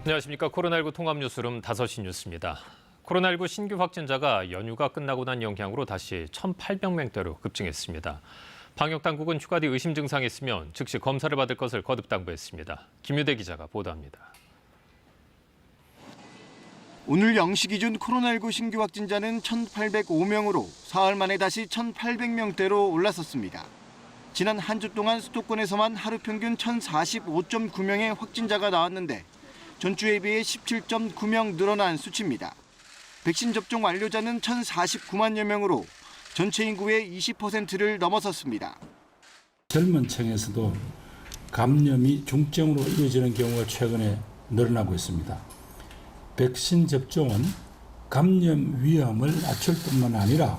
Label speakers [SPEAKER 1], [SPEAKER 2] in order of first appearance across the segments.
[SPEAKER 1] 안녕하십니까. 코로나19 통합뉴스룸 5시 뉴스입니다. 코로나19 신규 확진자가 연휴가 끝나고 난 영향으로 다시 1,800명대로 급증했습니다. 방역당국은 휴가뒤 의심 증상이 있으면 즉시 검사를 받을 것을 거듭 당부했습니다. 김유대 기자가 보도합니다.
[SPEAKER 2] 오늘 0시 기준 코로나19 신규 확진자는 1,805명으로 사흘 만에 다시 1,800명대로 올라섰습니다. 지난 한 주 동안 수도권에서만 하루 평균 1,045.9명의 확진자가 나왔는데 전주에 비해 17.9명 늘어난 수치입니다. 백신 접종 완료자는 1,049만여 명으로 전체 인구의 20%를 넘어섰습니다.
[SPEAKER 3] 젊은 층에서도 감염이 중증으로 이어지는 경우가 최근에 늘어나고 있습니다. 백신 접종은 감염 위험을 낮출 뿐만 아니라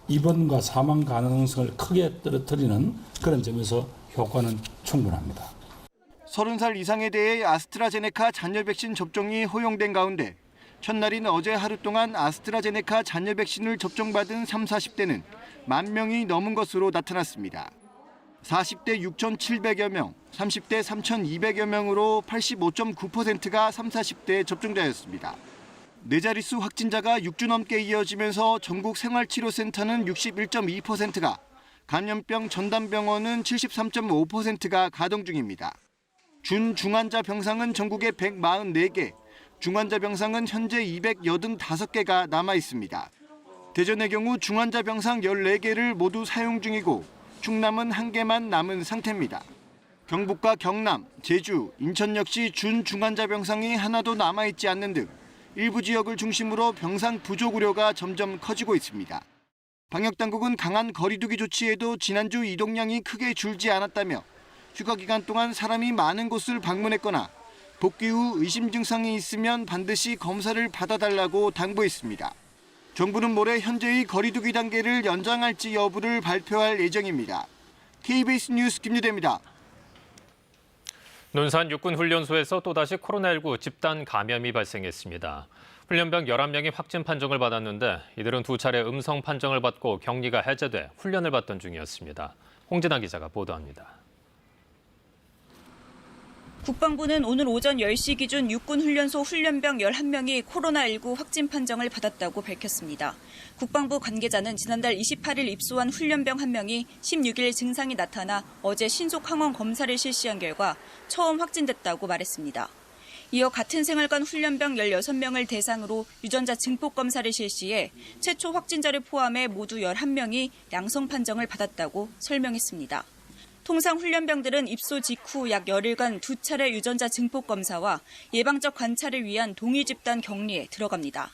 [SPEAKER 3] 입원과 사망 가능성을 크게 떨어뜨리는 그런 점에서 효과는 충분합니다.
[SPEAKER 2] 30살 이상에 대해 아스트라제네카 잔여 백신 접종이 허용된 가운데 첫날인 어제 하루 동안 아스트라제네카 잔여 백신을 접종받은 30, 40대는 10,000명이 넘은 것으로 나타났습니다. 40대 6,700여 명, 30대 3,200여 명으로 85.9%가 30, 40대 접종자였습니다. 네 자릿수 확진자가 6주 넘게 이어지면서 전국 생활치료센터는 61.2%가, 감염병 전담병원은 73.5%가 가동 중입니다. 중환자 병상은 전국에 144개, 중환자 병상은 현재 285개가 남아 있습니다. 대전의 경우 중환자 병상 14개를 모두 사용 중이고 충남은 1개만 남은 상태입니다. 경북과 경남, 제주, 인천 역시 중환자 병상이 하나도 남아있지 않는 등 일부 지역을 중심으로 병상 부족 우려가 점점 커지고 있습니다. 방역당국은 강한 거리두기 조치에도 지난주 이동량이 크게 줄지 않았다며 휴가 기간 동안 사람이 많은 곳을 방문했거나 복귀 후 의심 증상이 있으면 반드시 검사를 받아달라고 당부했습니다. 정부는 모레 현재의 거리두기 단계를 연장할지 여부를 발표할 예정입니다. KBS 뉴스 김유대입니다.
[SPEAKER 1] 논산 육군훈련소에서 또다시 코로나19 집단 감염이 발생했습니다. 훈련병 11명이 확진 판정을 받았는데 이들은 2차례 음성 판정을 받고 격리가 해제돼 훈련을 받던 중이었습니다. 홍진아 기자가 보도합니다.
[SPEAKER 4] 국방부는 오늘 오전 10시 기준 육군훈련소 훈련병 11명이 코로나19 확진 판정을 받았다고 밝혔습니다. 국방부 관계자는 지난달 28일 입소한 훈련병 1명이 16일 증상이 나타나 어제 신속 항원 검사를 실시한 결과 처음 확진됐다고 말했습니다. 이어 같은 생활관 훈련병 16명을 대상으로 유전자 증폭 검사를 실시해 최초 확진자를 포함해 모두 11명이 양성 판정을 받았다고 설명했습니다. 통상 훈련병들은 입소 직후 약 열흘간 2차례 유전자 증폭 검사와 예방적 관찰을 위한 동의 집단 격리에 들어갑니다.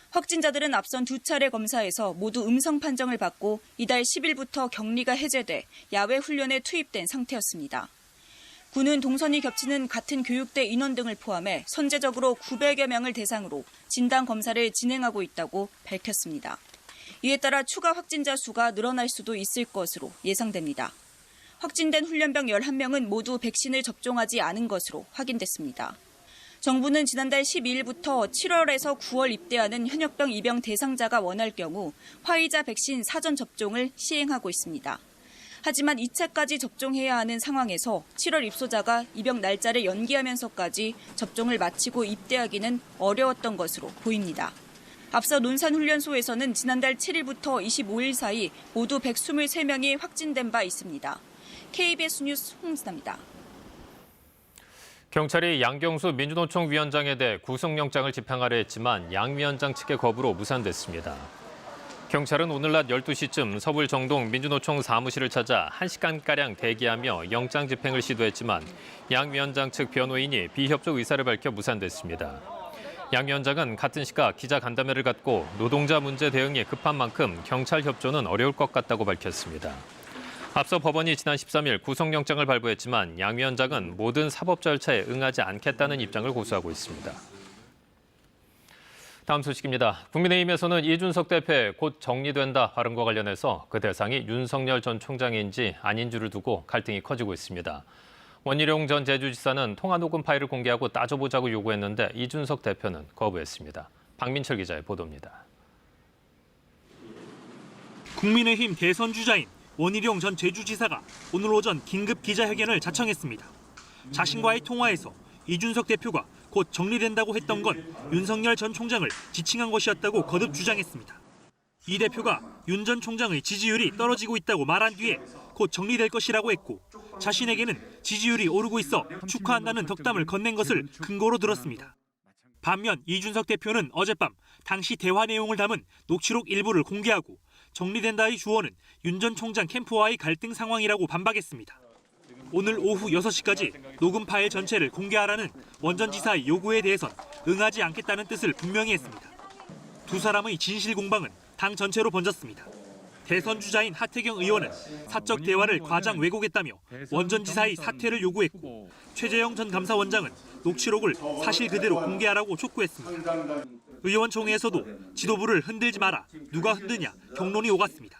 [SPEAKER 4] 확진자들은 앞선 2차례 검사에서 모두 음성 판정을 받고 이달 10일부터 격리가 해제돼 야외 훈련에 투입된 상태였습니다. 군은 동선이 겹치는 같은 교육대 인원 등을 포함해 선제적으로 900여 명을 대상으로 진단 검사를 진행하고 있다고 밝혔습니다. 이에 따라 추가 확진자 수가 늘어날 수도 있을 것으로 예상됩니다. 확진된 훈련병 11명은 모두 백신을 접종하지 않은 것으로 확인됐습니다. 정부는 지난달 12일부터 7월에서 9월 입대하는 현역병 입영 대상자가 원할 경우 화이자 백신 사전 접종을 시행하고 있습니다. 하지만 2차까지 접종해야 하는 상황에서 7월 입소자가 입영 날짜를 연기하면서까지 접종을 마치고 입대하기는 어려웠던 것으로 보입니다. 앞서 논산훈련소에서는 지난달 7일부터 25일 사이 모두 123명이 확진된 바 있습니다. KBS 뉴스 홍진아입니다.
[SPEAKER 1] 경찰이 양경수 민주노총 위원장에 대해 구속영장을 집행하려 했지만 양 위원장 측의 거부로 무산됐습니다. 경찰은 오늘 낮 12시쯤 서울 정동 민주노총 사무실을 찾아 1시간가량 대기하며 영장 집행을 시도했지만 양 위원장 측 변호인이 비협조 의사를 밝혀 무산됐습니다. 양 위원장은 같은 시각 기자간담회를 갖고 노동자 문제 대응이 급한 만큼 경찰 협조는 어려울 것 같다고 밝혔습니다. 앞서 법원이 지난 13일 구속영장을 발부했지만 양 위원장은 모든 사법 절차에 응하지 않겠다는 입장을 고수하고 있습니다. 다음 소식입니다. 국민의힘에서는 이준석 대표의 곧 정리된다 발언과 관련해서 그 대상이 윤석열 전 총장인지 아닌 줄을 두고 갈등이 커지고 있습니다. 원희룡 전 제주지사는 통화 녹음 파일을 공개하고 따져보자고 요구했는데 이준석 대표는 거부했습니다. 박민철 기자의 보도입니다.
[SPEAKER 5] 국민의힘 대선 주자인 원희룡 전 제주지사가 오늘 오전 긴급 기자회견을 자청했습니다. 자신과의 통화에서 이준석 대표가 곧 정리된다고 했던 건 윤석열 전 총장을 지칭한 것이었다고 거듭 주장했습니다. 이 대표가 윤 전 총장의 지지율이 떨어지고 있다고 말한 뒤에 곧 정리될 것이라고 했고 자신에게는 지지율이 오르고 있어 축하한다는 덕담을 건넨 것을 근거로 들었습니다. 반면 이준석 대표는 어젯밤 당시 대화 내용을 담은 녹취록 일부를 공개하고 정리된다의 주어는 윤 전 총장 캠프와의 갈등 상황이라고 반박했습니다. 오늘 오후 6시까지 녹음 파일 전체를 공개하라는 원 전 지사의 요구에 대해선 응하지 않겠다는 뜻을 분명히 했습니다. 두 사람의 진실 공방은 당 전체로 번졌습니다. 대선 주자인 하태경 의원은 사적 대화를 과장 왜곡했다며 원 전 지사의 사퇴를 요구했고 최재형 전 감사원장은 녹취록을 사실 그대로 공개하라고 촉구했습니다. 의원총회에서도 지도부를 흔들지 마라, 누가 흔드냐 경론이 오갔습니다.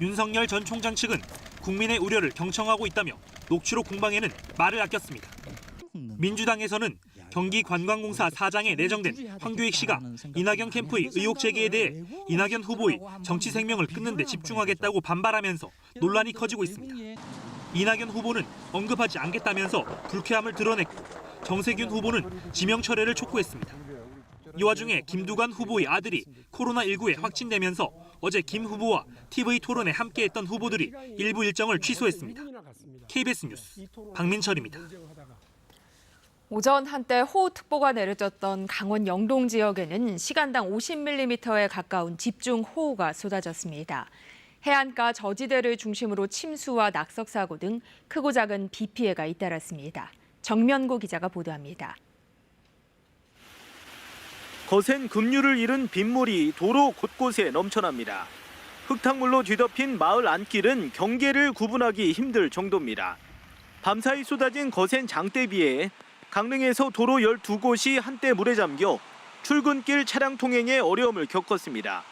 [SPEAKER 5] 윤석열 전 총장 측은 국민의 우려를 경청하고 있다며 녹취록 공방에는 말을 아꼈습니다. 민주당에서는 경기관광공사 사장에 내정된 황교익 씨가 이낙연 캠프의 의혹 제기에 대해 이낙연 후보의 정치 생명을 끊는 데 집중하겠다고 반발하면서 논란이 커지고 있습니다. 이낙연 후보는 언급하지 않겠다면서 불쾌함을 드러냈고 정세균 후보는 지명 철회를 촉구했습니다. 이 와중에 김두관 후보의 아들이 코로나19에 확진되면서 어제 김 후보와 TV 토론에 함께했던 후보들이 일부 일정을 취소했습니다. KBS 뉴스 박민철입니다.
[SPEAKER 6] 오전 한때 호우특보가 내려졌던 강원 영동 지역에는 시간당 50mm에 가까운 집중호우가 쏟아졌습니다. 해안가 저지대를 중심으로 침수와 낙석사고 등 크고 작은 비 피해가 잇따랐습니다. 정면고 기자가 보도합니다.
[SPEAKER 7] 거센 급류를 잃은 빗물이 도로 곳곳에 넘쳐납니다. 흙탕물로 뒤덮인 마을 안길은 경계를 구분하기 힘들 정도입니다. 밤사이 쏟아진 거센 장대비에 강릉에서 도로 12곳이 한때 물에 잠겨 출근길 차량 통행에 어려움을 겪었습니다.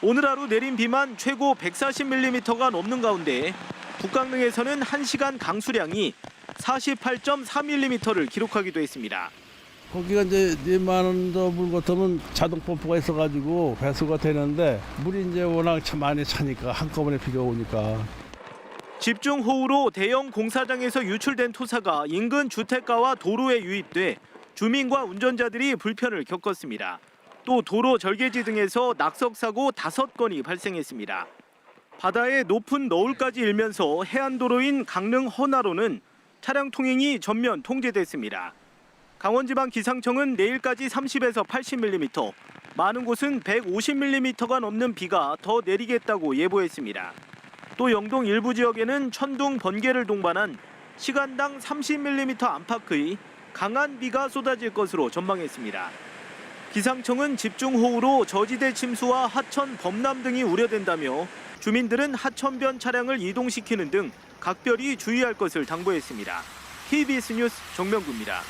[SPEAKER 7] 오늘 하루 내린 비만 최고 140mm가 넘는 가운데 북강릉에서는 1시간 강수량이 48.4mm를 기록하기도 했습니다.
[SPEAKER 8] 거기가 이제 4만 원 더 물 같으면 자동 펌프가 있어가지고 배수가 되는데 물이 이제 워낙 많이 차니까 한꺼번에 비가 오니까.
[SPEAKER 7] 집중호우로 대형 공사장에서 유출된 토사가 인근 주택가와 도로에 유입돼 주민과 운전자들이 불편을 겪었습니다. 또 도로 절개지 등에서 낙석사고 5건이 발생했습니다. 바다에 높은 너울까지 일면서 해안도로인 강릉 허나로는 차량 통행이 전면 통제됐습니다. 강원지방기상청은 내일까지 30에서 80mm, 많은 곳은 150mm가 넘는 비가 더 내리겠다고 예보했습니다. 또 영동 일부 지역에는 천둥, 번개를 동반한 시간당 30mm 안팎의 강한 비가 쏟아질 것으로 전망했습니다. 기상청은 집중호우로 저지대 침수와 하천 범람 등이 우려된다며 주민들은 하천변 차량을 이동시키는 등 각별히 주의할 것을 당부했습니다. KBS 뉴스 정명구입니다.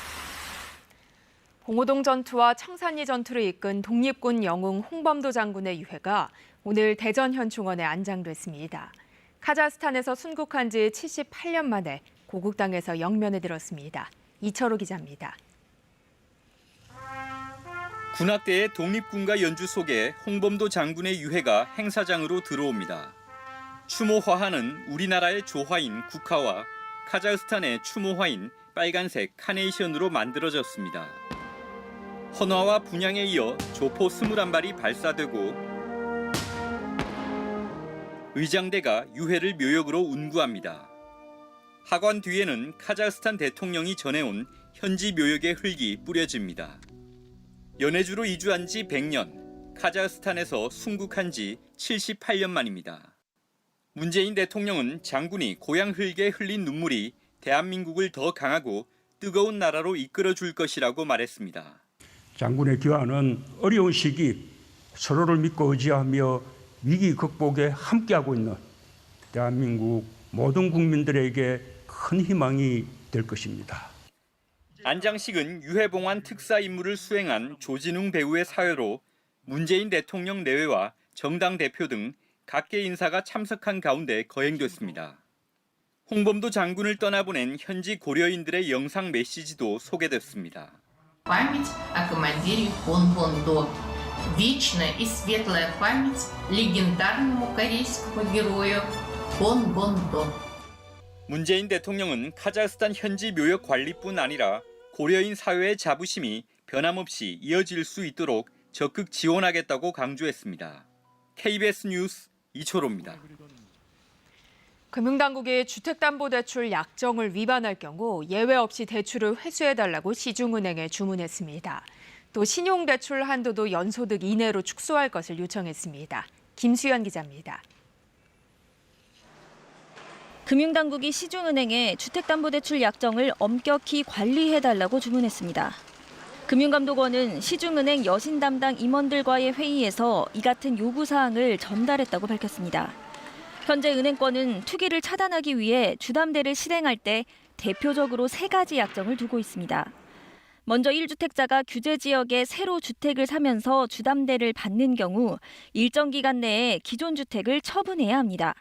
[SPEAKER 6] 봉오동 전투와 청산리 전투를 이끈 독립군 영웅 홍범도 장군의 유해가 오늘 대전 현충원에 안장됐습니다. 카자흐스탄에서 순국한 지 78년 만에 고국 땅에서 영면에 들었습니다. 이철호 기자입니다.
[SPEAKER 9] 군악대의 독립군가 연주 속에 홍범도 장군의 유해가 행사장으로 들어옵니다. 추모화하는 우리나라의 조화인 국화와 카자흐스탄의 추모화인 빨간색 카네이션으로 만들어졌습니다. 헌화와 분향에 이어 조포 21발이 발사되고 의장대가 유해를 묘역으로 운구합니다. 하관 뒤에는 카자흐스탄 대통령이 전해온 현지 묘역의 흙이 뿌려집니다. 연해주로 이주한 지 100년, 카자흐스탄에서 순국한 지 78년 만입니다. 문재인 대통령은 장군이 고향 흙에 흘린 눈물이 대한민국을 더 강하고 뜨거운 나라로 이끌어줄 것이라고 말했습니다.
[SPEAKER 10] 장군의 귀환은 어려운 시기 서로를 믿고 의지하며 위기 극복에 함께하고 있는 대한민국 모든 국민들에게 큰 희망이 될 것입니다.
[SPEAKER 9] 안장식은 유해봉환 특사 임무를 수행한 조진웅 배우의 사회로 문재인 대통령 내외와 정당 대표 등 각계 인사가 참석한 가운데 거행됐습니다. 홍범도 장군을 떠나보낸 현지 고려인들의 영상 메시지도 소개됐습니다.
[SPEAKER 11] Память о командире Хонбондо. Вечная и светлая память легендарному корейскому герою Хонбондо.
[SPEAKER 9] 문재인 대통령은 카자흐스탄 현지 묘역 관리뿐 아니라 고려인 사회의 자부심이 변함없이 이어질 수 있도록 적극 지원하겠다고 강조했습니다. KBS 뉴스 이초로입니다.
[SPEAKER 6] 금융당국이 주택담보대출 약정을 위반할 경우 예외 없이 대출을 회수해달라고 시중은행에 주문했습니다. 또 신용대출 한도도 연소득 이내로 축소할 것을 요청했습니다. 김수연 기자입니다.
[SPEAKER 12] 금융당국이 시중은행에 주택담보대출 약정을 엄격히 관리해달라고 주문했습니다. 금융감독원은 시중은행 여신 담당 임원들과의 회의에서 이 같은 요구사항을 전달했다고 밝혔습니다. 현재 은행권은 투기를 차단하기 위해 주담대를 실행할 때 대표적으로 3가지 약정을 두고 있습니다. 먼저 1주택자가 규제 지역에 새로 주택을 사면서 주담대를 받는 경우 일정 기간 내에 기존 주택을 처분해야 합니다.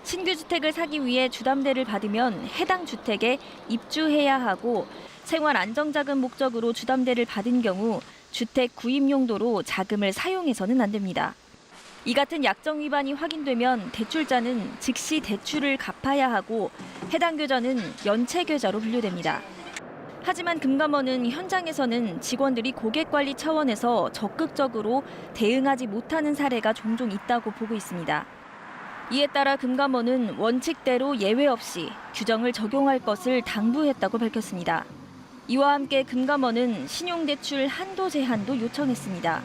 [SPEAKER 12] 신규 주택을 사기 위해 주담대를 받으면 해당 주택에 입주해야 하고 생활 안정자금 목적으로 주담대를 받은 경우 주택 구입 용도로 자금을 사용해서는 안 됩니다. 이 같은 약정 위반이 확인되면 대출자는 즉시 대출을 갚아야 하고 해당 계좌는 연체 계좌로 분류됩니다. 하지만 금감원은 현장에서는 직원들이 고객 관리 차원에서 적극적으로 대응하지 못하는 사례가 종종 있다고 보고 있습니다. 이에 따라 금감원은 원칙대로 예외 없이 규정을 적용할 것을 당부했다고 밝혔습니다. 이와 함께 금감원은 신용대출 한도 제한도 요청했습니다.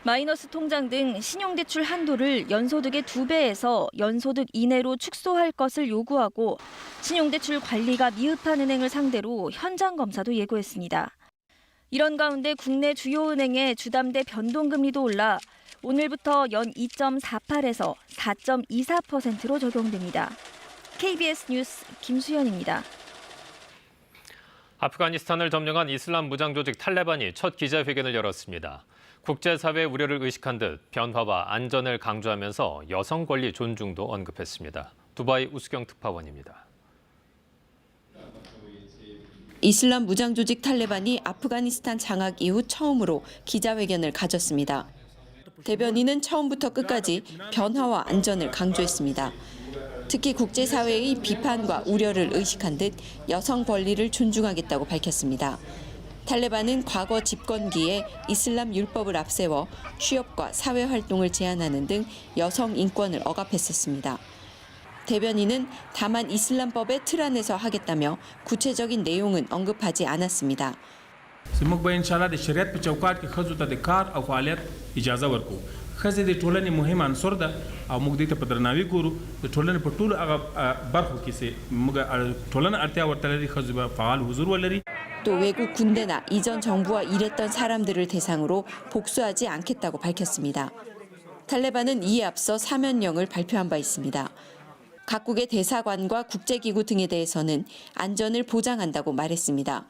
[SPEAKER 12] 마이너스 통장 등 신용대출 한도를 연소득의 2배에서 연소득 이내로 축소할 것을 요구하고 신용대출 관리가 미흡한 은행을 상대로 현장 검사도 예고했습니다. 이런 가운데 국내 주요 은행의 주담대 변동금리도 올라 오늘부터 연 2.48에서 4.24%로 적용됩니다. KBS 뉴스 김수연입니다.
[SPEAKER 1] 아프가니스탄을 점령한 이슬람 무장 조직 탈레반이 첫 기자회견을 열었습니다. 국제사회의 우려를 의식한 듯 변화와 안전을 강조하면서 여성 권리 존중도 언급했습니다. 두바이 우수경 특파원입니다.
[SPEAKER 13] 이슬람 무장 조직 탈레반이 아프가니스탄 장악 이후 처음으로 기자회견을 가졌습니다. 대변인은 처음부터 끝까지 변화와 안전을 강조했습니다. 특히 국제사회의 비판과 우려를 의식한 듯 여성 권리를 존중하겠다고 밝혔습니다. 탈레반은 과거 집권기에 이슬람 율법을 앞세워 취업과 사회활동을 제한하는 등 여성 인권을 억압했었습니다. 대변인은 다만 이슬람법의 틀 안에서 하겠다며 구체적인 내용은 언급하지 않았습니다.
[SPEAKER 14] خزه د ټولنې مهم عنصر ده او موږ دې ته په درناوي ګورو د ټولنې په ټولو هغه برخو کې سي موږ ټولنه اړتیا ورته لري خزه به فعال حضور ولري.
[SPEAKER 13] 또 외국 군대나 이전 정부와 일했던 사람들을 대상으로 복수하지 않겠다고 밝혔습니다. 탈레반은 이에 앞서 사면령을 발표한 바 있습니다. 각국의 대사관과 국제기구 등에 대해서는 안전을 보장한다고 말했습니다.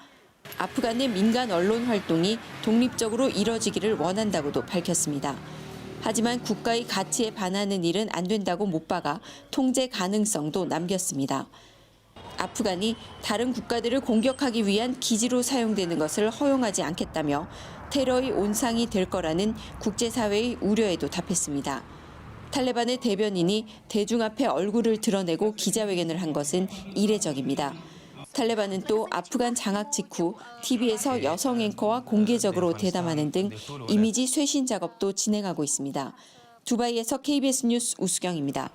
[SPEAKER 13] 아프간 내 민간 언론 활동이 독립적으로 이뤄지기를 원한다고도 밝혔습니다. 하지만 국가의 가치에 반하는 일은 안 된다고 못 박아 통제 가능성도 남겼습니다. 아프간이 다른 국가들을 공격하기 위한 기지로 사용되는 것을 허용하지 않겠다며 테러의 온상이 될 거라는 국제사회의 우려에도 답했습니다. 탈레반의 대변인이 대중 앞에 얼굴을 드러내고 기자회견을 한 것은 이례적입니다. 탈레반은 또 아프간 장악 직후 TV에서 여성 앵커와 공개적으로 대담하는 등 이미지 쇄신 작업도 진행하고 있습니다. 두바이에서 KBS 뉴스 우수경입니다.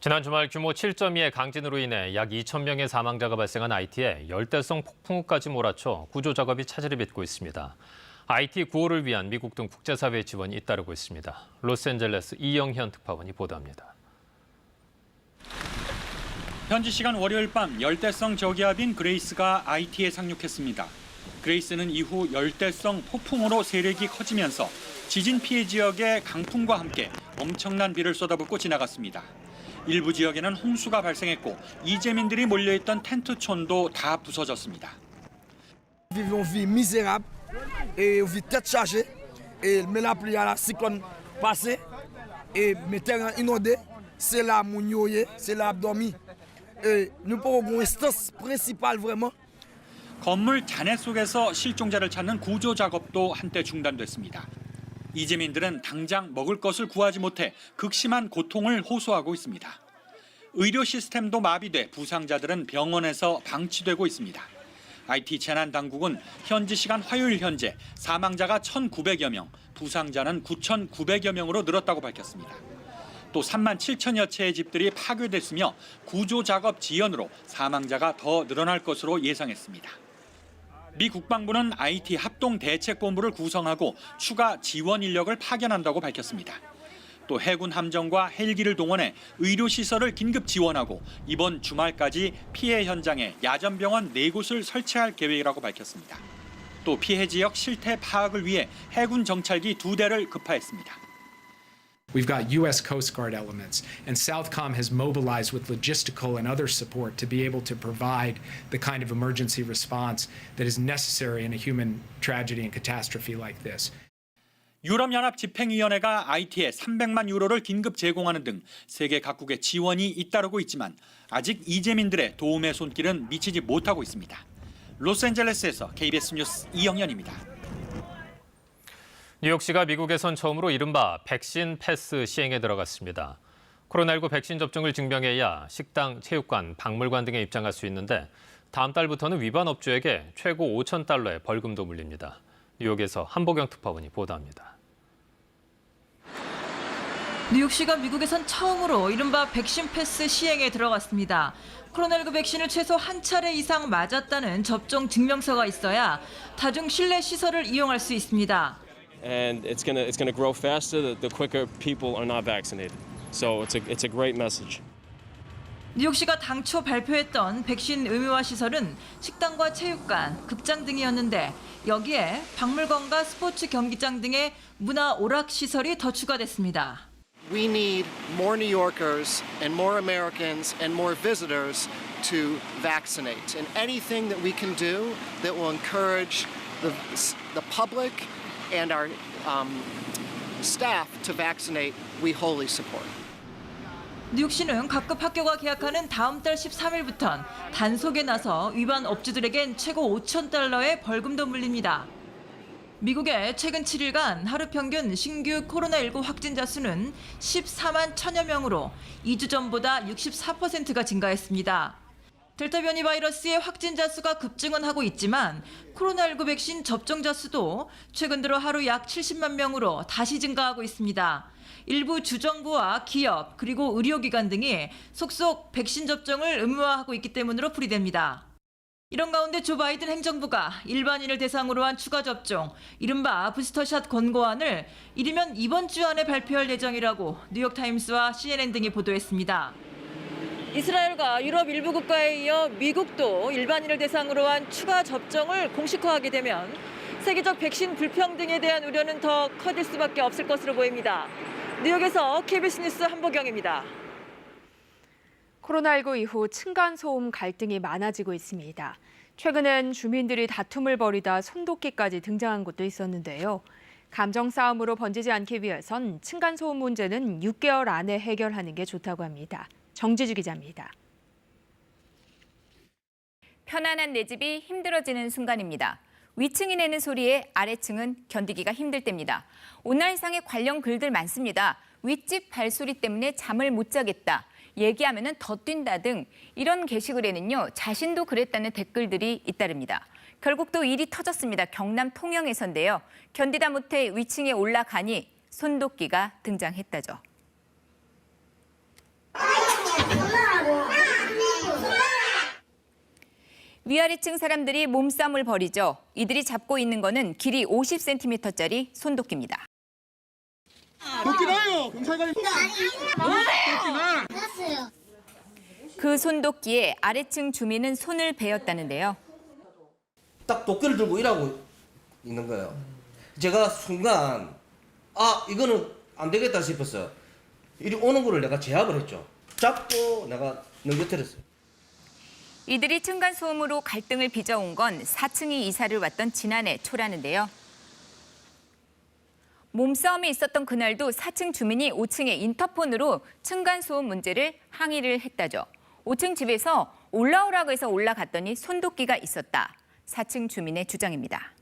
[SPEAKER 1] 지난 주말 규모 7.2의 강진으로 인해 약 2,000명의 사망자가 발생한 하이티에 열대성 폭풍우까지 몰아쳐 구조 작업이 차질을 빚고 있습니다. 하이티 구호를 위한 미국 등 국제사회의 지원이 잇따르고 있습니다. 로스앤젤레스 이영현 특파원이 보도합니다.
[SPEAKER 5] 현지 시간 월요일 밤 열대성 저기압인 그레이스가 하이티에 상륙했습니다. 그레이스는 이후 열대성 폭풍으로 세력이 커지면서 지진 피해 지역에 강풍과 함께 엄청난 비를 쏟아붓고 지나갔습니다. 일부 지역에는 홍수가 발생했고 이재민들이 몰려있던 텐트촌도 다 부서졌습니다.
[SPEAKER 15] Vivons vie misérable et vie tête chargée et mais la pluie à la cyclone passé et mes terrains inondés c'est là mon yoye c'est là dormi et nous pour une instance principale vraiment.
[SPEAKER 5] 건물 잔해 속에서 실종자를 찾는 구조 작업도 한때 중단됐습니다. 이재민들은 당장 먹을 것을 구하지 못해 극심한 고통을 호소하고 있습니다. 의료 시스템도 마비돼 부상자들은 병원에서 방치되고 있습니다.
[SPEAKER 16] IT 재난당국은 현지 시간 화요일 현재 사망자가 1,900여 명, 부상자는 9,900여 명으로 늘었다고 밝혔습니다. 또 3만 7천여 채의 집들이 파괴됐으며 구조 작업 지연으로 사망자가 더 늘어날 것으로 예상했습니다. 미 국방부는 IT 합동대책본부를 구성하고 추가 지원 인력을 파견한다고 밝혔습니다. 또 해군 함정과 헬기를 동원해 의료시설을 긴급 지원하고 이번 주말까지 피해 현장에 야전병원 4곳을 설치할 계획이라고 밝혔습니다. 또 피해 지역 실태 파악을 위해 해군 정찰기 2대를 급파했습니다.
[SPEAKER 17] We've got U.S. Coast Guard elements, and Southcom has mobilized with logistical and other support to be able to provide the kind of emergency response that is necessary in a human tragedy and catastrophe like this.
[SPEAKER 16] 유럽연합 집행위원회가 IT에 300만 유로를 긴급 제공하는 등 세계 각국의 지원이 잇따르고 있지만 아직 이재민들의 도움의 손길은 미치지 못하고 있습니다. 로스앤젤레스에서 KBS 뉴스 이영현입니다.
[SPEAKER 1] 뉴욕시가 미국에선 처음으로 이른바 백신 패스 시행에 들어갔습니다. 코로나19 백신 접종을 증명해야 식당, 체육관, 박물관 등에 입장할 수 있는데 다음 달부터는 위반 업주에게 최고 $5,000의 벌금도 물립니다. 뉴욕에서 한보경 특파원이 보도합니다.
[SPEAKER 18] 뉴욕시가 미국에선 처음으로 이른바 백신 패스 시행에 들어갔습니다. 코로나19 백신을 최소 한 차례 이상 맞았다는 접종 증명서가 있어야 다중 실내 시설을 이용할 수 있습니다.
[SPEAKER 19] And it's gonna grow faster the quicker people are not vaccinated. So it's a great message.
[SPEAKER 18] 뉴욕시가 당초 발표했던 백신 의무화 시설은 식당과 체육관, 극장 등이었는데 여기에 박물관과 스포츠 경기장 등의 문화 오락 시설이 더 추가됐습니다.
[SPEAKER 20] We need more New Yorkers and more Americans and more visitors to vaccinate. And anything that we can do that will encourage the public and our staff to vaccinate, we wholly support.
[SPEAKER 18] 뉴욕시는 각급 학교가 계약하는 다음 달 13일부턴 단속에 나서 위반 업주들에겐 최고 $5,000의 벌금도 물립니다. 미국의 최근 7일간 하루 평균 신규 코로나19 확진자 수는 14만 1천여 명으로 2주 전보다 64%가 증가했습니다. 델타 변이 바이러스의 확진자 수가 급증은 하고 있지만 코로나19 백신 접종자 수도 최근 들어 하루 약 70만 명으로 다시 증가하고 있습니다. 일부 주정부와 기업 그리고 의료기관 등이 속속 백신 접종을 의무화하고 있기 때문으로 풀이됩니다. 이런 가운데 조 바이든 행정부가 일반인을 대상으로 한 추가 접종, 이른바 부스터샷 권고안을 이르면 이번 주 안에 발표할 예정이라고 뉴욕타임스와 CNN 등이 보도했습니다. 이스라엘과 유럽 일부 국가에 이어 미국도 일반인을 대상으로 한 추가 접종을 공식화하게 되면 세계적 백신 불평등에 대한 우려는 더 커질 수밖에 없을 것으로 보입니다. 뉴욕에서 KBS 뉴스 한보경입니다.
[SPEAKER 6] 코로나19 이후 층간소음 갈등이 많아지고 있습니다. 최근엔 주민들이 다툼을 벌이다 손도끼까지 등장한 곳도 있었는데요. 감정 싸움으로 번지지 않기 위해선 층간소음 문제는 6개월 안에 해결하는 게 좋다고 합니다. 정지주 기자입니다.
[SPEAKER 21] 편안한 내 집이 힘들어지는 순간입니다. 위층이 내는 소리에 아래층은 견디기가 힘들 때입니다. 온라인상에 관련 글들 많습니다. 윗집 발소리 때문에 잠을 못 자겠다. 얘기하면 더 뛴다 등 이런 게시글에는요. 자신도 그랬다는 댓글들이 잇따릅니다. 결국 또 일이 터졌습니다. 경남 통영에서인데요. 견디다 못해 위층에 올라가니 손도끼가 등장했다죠. 위아래층 사람들이 몸싸움을 벌이죠. 이들이 잡고 있는 거는 길이 50cm짜리 손도끼입니다.
[SPEAKER 22] 도끼나요? 경찰관입니다. 도끼나.
[SPEAKER 21] 그 손도끼에 아래층 주민은 손을 베었다는데요.
[SPEAKER 23] 딱 도끼를 들고 일하고 있는 거예요. 제가 순간 이거는 안 되겠다 싶었어요. 이리 오는 거를 내가 제압을 했죠. 잡고 내가 넘겨뜨렸어요.
[SPEAKER 21] 이들이 층간소음으로 갈등을 빚어온 건 4층이 이사를 왔던 지난해 초라는데요. 몸싸움이 있었던 그날도 4층 주민이 5층에 인터폰으로 층간소음 문제를 항의를 했다죠. 5층 집에서 올라오라고 해서 올라갔더니 손도끼가 있었다. 4층 주민의 주장입니다.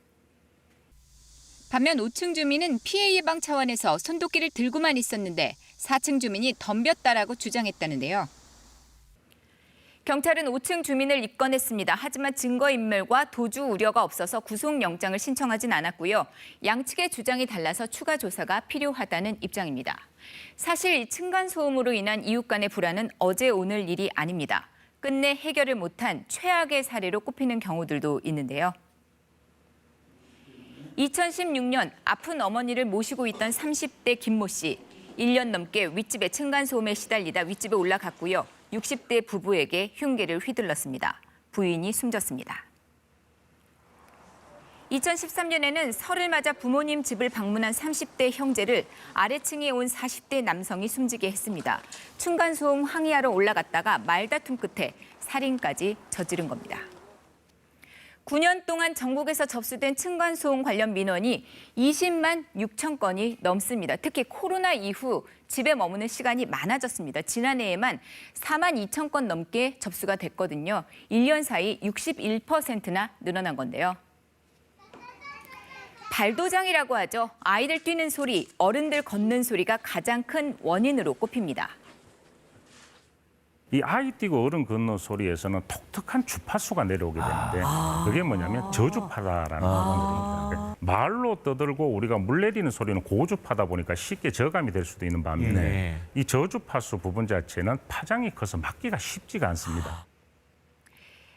[SPEAKER 21] 반면 5층 주민은 피해 예방 차원에서 손도끼를 들고만 있었는데 4층 주민이 덤볐다라고 주장했다는데요. 경찰은 5층 주민을 입건했습니다. 하지만 증거인멸과 도주 우려가 없어서 구속영장을 신청하진 않았고요. 양측의 주장이 달라서 추가 조사가 필요하다는 입장입니다. 사실 이 층간소음으로 인한 이웃 간의 불화는 어제 오늘 일이 아닙니다. 끝내 해결을 못한 최악의 사례로 꼽히는 경우들도 있는데요. 2016년 아픈 어머니를 모시고 있던 30대 김모 씨. 1년 넘게 윗집의 층간소음에 시달리다 윗집에 올라갔고요. 60대 부부에게 흉기를 휘둘렀습니다. 부인이 숨졌습니다. 2013년에는 설을 맞아 부모님 집을 방문한 30대 형제를 아래층에 온 40대 남성이 숨지게 했습니다. 층간소음 항의하러 올라갔다가 말다툼 끝에 살인까지 저지른 겁니다. 9년 동안 전국에서 접수된 층간소음 관련 민원이 20만 6천 건이 넘습니다. 특히 코로나 이후 집에 머무는 시간이 많아졌습니다. 지난해에만 4만 2천 건 넘게 접수가 됐거든요. 1년 사이 61%나 늘어난 건데요. 발도장이라고 하죠. 아이들 뛰는 소리, 어른들 걷는 소리가 가장 큰 원인으로 꼽힙니다.
[SPEAKER 2] 이 아이 뛰고 어른 걷는 소리에서는 독특한 주파수가 내려오게 되는데 그게 뭐냐면 저주파다라는 겁니다. 말로 떠들고 우리가 물 내리는 소리는 고주파다 보니까 쉽게 저감이 될 수도 있는 반면에 이 저주파수 부분 자체는 파장이 커서 막기가 쉽지가 않습니다.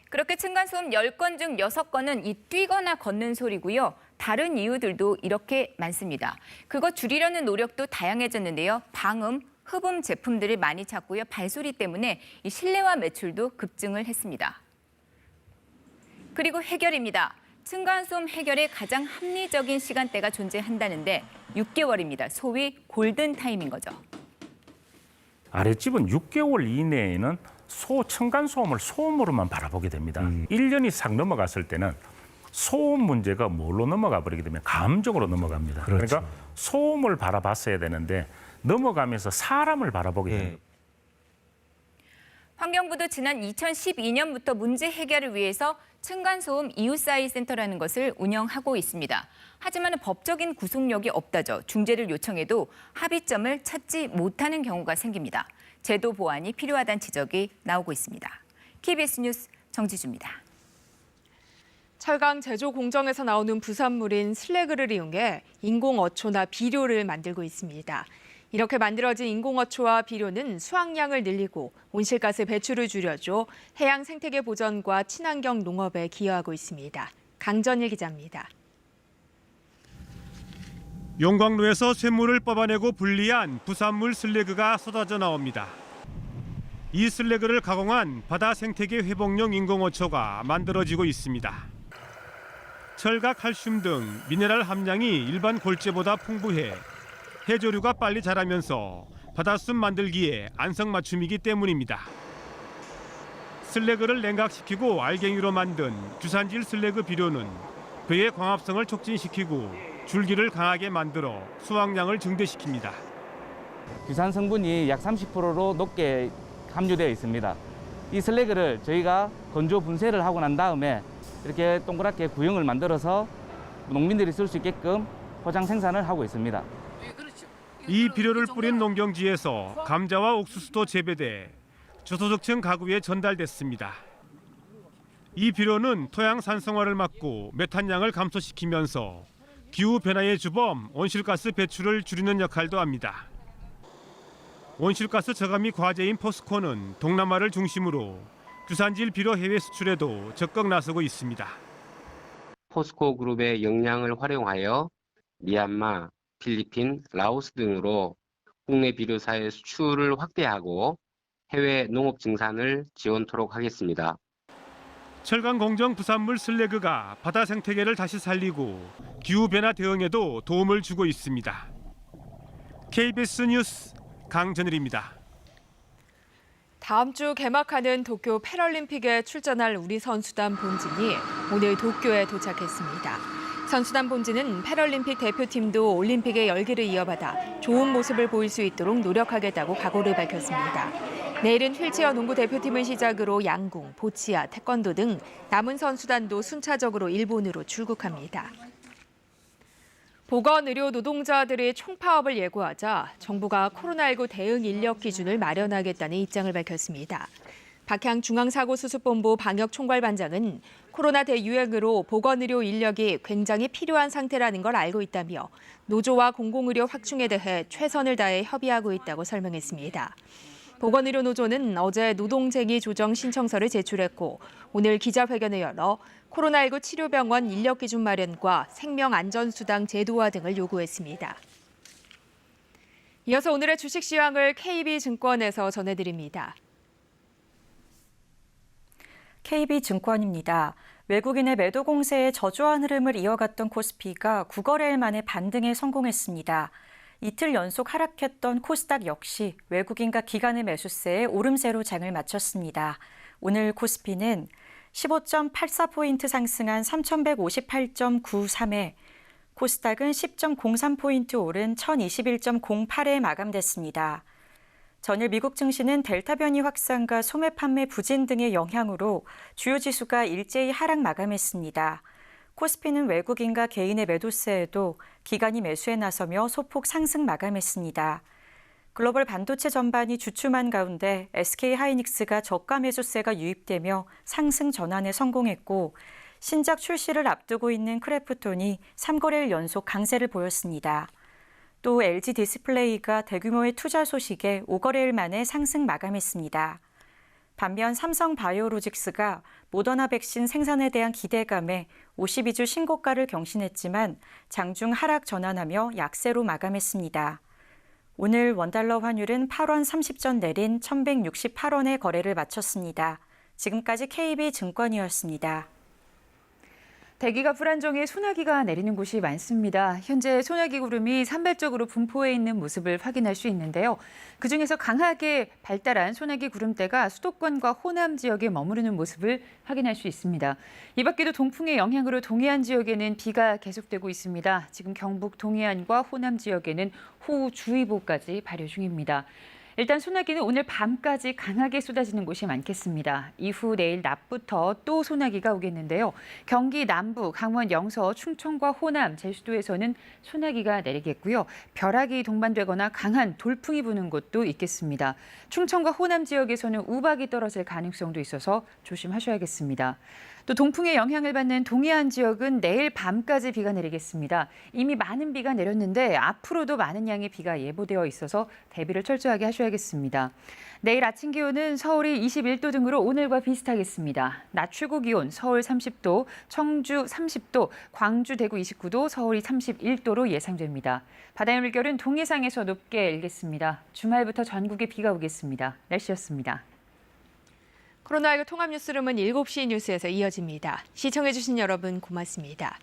[SPEAKER 21] 그렇게 층간소음 10건 중 6건은 이 뛰거나 걷는 소리고요. 다른 이유들도 이렇게 많습니다. 그거 줄이려는 노력도 다양해졌는데요. 방음, 흡음 제품들을 많이 찾고요. 발소리 때문에 이 실내화 매출도 급증을 했습니다. 그리고 해결입니다. 층간소음 해결에 가장 합리적인 시간대가 존재한다는데 6개월입니다. 소위 골든타임인 거죠.
[SPEAKER 2] 아랫집은 6개월 이내에는 층간소음을 소음으로만 바라보게 됩니다. 1년 이상 넘어갔을 때는 소음 문제가 뭘로 넘어가 버리게 되면 감정으로 넘어갑니다. 그러니까 소음을 바라봤어야 되는데 넘어가면서 사람을 바라보게 됩니다.
[SPEAKER 21] 환경부도 지난 2012년부터 문제 해결을 위해서 층간소음 이웃사이 센터라는 것을 운영하고 있습니다. 하지만 법적인 구속력이 없다죠. 중재를 요청해도 합의점을 찾지 못하는 경우가 생깁니다. 제도 보완이 필요하다는 지적이 나오고 있습니다. KBS 뉴스 정지주입니다.
[SPEAKER 6] 철강 제조 공정에서 나오는 부산물인 슬래그를 이용해 인공어초나 비료를 만들고 있습니다. 이렇게 만들어진 인공어초와 비료는 수확량을 늘리고 온실가스 배출을 줄여줘 해양 생태계 보전과 친환경 농업에 기여하고 있습니다. 강전일 기자입니다.
[SPEAKER 3] 용광로에서 쇳물을 뽑아내고 분리한 부산물 슬래그가 쏟아져 나옵니다. 이 슬래그를 가공한 바다 생태계 회복용 인공어초가 만들어지고 있습니다. 철과 칼슘 등 미네랄 함량이 일반 골재보다 풍부해 해조류가 빨리 자라면서 바닷숲 만들기에 안성맞춤이기 때문입니다. 슬래그를 냉각시키고 알갱이로 만든 주산질 슬래그 비료는 배의 광합성을 촉진시키고 줄기를 강하게 만들어 수확량을 증대시킵니다.
[SPEAKER 4] 유산 성분이 약 30%로 높게 함유되어 있습니다. 이 슬래그를 저희가 건조 분쇄를 하고 난 다음에 이렇게 동그랗게 구형을 만들어서 농민들이 쓸 수 있게끔 포장 생산을 하고 있습니다.
[SPEAKER 3] 이 비료를 뿌린 농경지에서 감자와 옥수수도 재배돼 저소득층 가구에 전달됐습니다. 이 비료는 토양 산성화를 막고 메탄량을 감소시키면서 기후 변화의 주범 온실가스 배출을 줄이는 역할도 합니다. 온실가스 저감이 과제인 포스코는 동남아를 중심으로 주산질 비료 해외 수출에도 적극 나서고 있습니다.
[SPEAKER 24] 포스코 그룹의 역량을 활용하여 미얀마, 필리핀, 라오스 등으로 국내 비료사의 수출을 확대하고 해외 농업 증산을 지원토록 하겠습니다.
[SPEAKER 3] 철강 공정 부산물 슬래그가 바다 생태계를 다시 살리고 기후 변화 대응에도 도움을 주고 있습니다. KBS 뉴스 강전일입니다.
[SPEAKER 6] 다음 주 개막하는 도쿄 패럴림픽에 출전할 우리 선수단 본진이 오늘 도쿄에 도착했습니다. 선수단 본진은 패럴림픽 대표팀도 올림픽의 열기를 이어받아 좋은 모습을 보일 수 있도록 노력하겠다고 각오를 밝혔습니다. 내일은 휠체어 농구 대표팀을 시작으로 양궁, 보치아, 태권도 등 남은 선수단도 순차적으로 일본으로 출국합니다. 보건의료 노동자들의 총파업을 예고하자 정부가 코로나19 대응 인력 기준을 마련하겠다는 입장을 밝혔습니다. 박향 중앙사고수습본부 방역총괄반장은 코로나 대유행으로 보건의료 인력이 굉장히 필요한 상태라는 걸 알고 있다며 노조와 공공의료 확충에 대해 최선을 다해 협의하고 있다고 설명했습니다. 보건의료 노조는 어제 노동쟁의 조정 신청서를 제출했고 오늘 기자회견을 열어 코로나19 치료병원 인력 기준 마련과 생명안전수당 제도화 등을 요구했습니다. 이어서 오늘의 주식 시황을 KB증권에서 전해드립니다.
[SPEAKER 7] KB증권입니다. 외국인의 매도 공세에 저조한 흐름을 이어갔던 코스피가 9거래일 만에 반등에 성공했습니다. 이틀 연속 하락했던 코스닥 역시 외국인과 기관의 매수세에 오름세로 장을 마쳤습니다. 오늘 코스피는 15.84포인트 상승한 3,158.93에 코스닥은 10.03포인트 오른 1,021.08에 마감됐습니다. 전일 미국 증시는 델타 변이 확산과 소매 판매 부진 등의 영향으로 주요 지수가 일제히 하락 마감했습니다. 코스피는 외국인과 개인의 매도세에도 기관이 매수에 나서며 소폭 상승 마감했습니다. 글로벌 반도체 전반이 주춤한 가운데 SK하이닉스가 저가 매수세가 유입되며 상승 전환에 성공했고 신작 출시를 앞두고 있는 크래프톤이 3거래일 연속 강세를 보였습니다. 또 LG 디스플레이가 대규모의 투자 소식에 5거래일 만에 상승 마감했습니다. 반면 삼성 바이오로직스가 모더나 백신 생산에 대한 기대감에 52주 신고가를 경신했지만 장중 하락 전환하며 약세로 마감했습니다. 오늘 원달러 환율은 8원 30전 내린 1,168원에 거래를 마쳤습니다. 지금까지 KB증권이었습니다.
[SPEAKER 8] 대기가 불안정해 소나기가 내리는 곳이 많습니다. 현재 소나기 구름이 산발적으로 분포해 있는 모습을 확인할 수 있는데요. 그중에서 강하게 발달한 소나기 구름대가 수도권과 호남 지역에 머무르는 모습을 확인할 수 있습니다. 이 밖에도 동풍의 영향으로 동해안 지역에는 비가 계속되고 있습니다. 지금 경북 동해안과 호남 지역에는 호우주의보까지 발효 중입니다. 일단 소나기는 오늘 밤까지 강하게 쏟아지는 곳이 많겠습니다. 이후 내일 낮부터 또 소나기가 오겠는데요. 경기 남부, 강원 영서, 충청과 호남, 제주도에서는 소나기가 내리겠고요. 벼락이 동반되거나 강한 돌풍이 부는 곳도 있겠습니다. 충청과 호남 지역에서는 우박이 떨어질 가능성도 있어서 조심하셔야겠습니다. 또 동풍의 영향을 받는 동해안 지역은 내일 밤까지 비가 내리겠습니다. 이미 많은 비가 내렸는데 앞으로도 많은 양의 비가 예보되어 있어서 대비를 철저하게 하셔야겠습니다. 내일 아침 기온은 서울이 21도 등으로 오늘과 비슷하겠습니다. 낮 최고 기온 서울 30도, 청주 30도, 광주, 대구 29도, 서울이 31도로 예상됩니다. 바다의 물결은 동해상에서 높게 일겠습니다. 주말부터 전국에 비가 오겠습니다. 날씨였습니다.
[SPEAKER 6] 코로나19 통합 뉴스룸은 7시 뉴스에서 이어집니다. 시청해주신 여러분 고맙습니다.